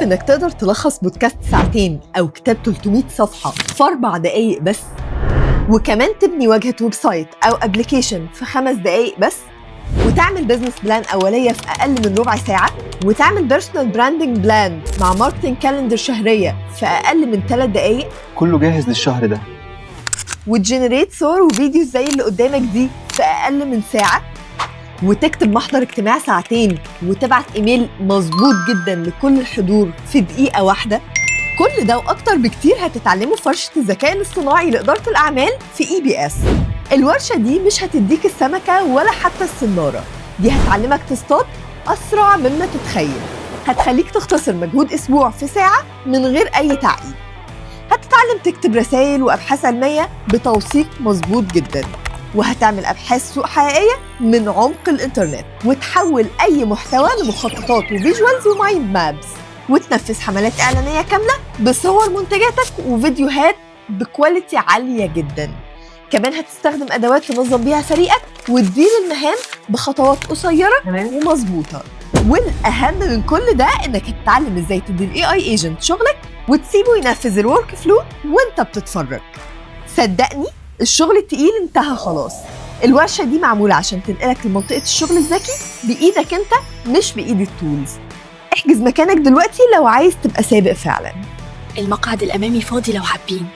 تعرف إنك تقدر تلخص بودكاست ساعتين أو كتاب 300 صفحة في 4 دقايق بس؟ وكمان تبني واجهة ويب سايت أو أبليكيشن في 5 دقايق بس؟ وتعمل بيزنس بلان أولية في أقل من ربع ساعة؟ وتعمل بيرسونال براندنج بلان مع ماركتنج كالندر شهرية في أقل من 3 دقايق؟ كله جاهز للشهر ده. وتجنريت صور وفيديو زي اللي قدامك دي في أقل من ساعة؟ وتكتب محضر اجتماع ساعتين وتبعت إيميل مظبوط جدا لكل الحضور في دقيقة واحدة؟ كل ده وأكتر بكتير هتتعلمه في ورشة الذكاء الاصطناعي لإدارة الأعمال في EBS. الورشة دي مش هتديك السمكة ولا حتى السنارة، دي هتعلمك تصطاد أسرع مما تتخيل، هتخليك تختصر مجهود أسبوع في ساعة من غير أي تعقيد، هتتعلم تكتب رسائل وأبحاث علمية بتوثيق مظبوط جدا، وهتعمل أبحاث سوق حقيقية من عمق الإنترنت، وتحول أي محتوى لمخططات وفيجوالز ومايند مابس، وتنفذ حملات إعلانية كاملة بصور منتجاتك وفيديوهات بكواليتي عالية جدا. كمان هتستخدم أدوات تنظم بيها فريقك وتدير المهام بخطوات قصيرة ومظبوطة. والأهم من كل ده إنك تتعلم إزاي تدير AI agent شغلك وتسيبه ينفذ الورك فلو وإنت بتتفرج. صدقني الشغل التقيل انتهى خلاص. الورشة دي معمولة عشان تنقلك لمنطقة الشغل الذكي بإيدك انت مش بإيد التولز. احجز مكانك دلوقتي لو عايز تبقى سابق فعلا. المقعد الأمامي فاضي لو حابين.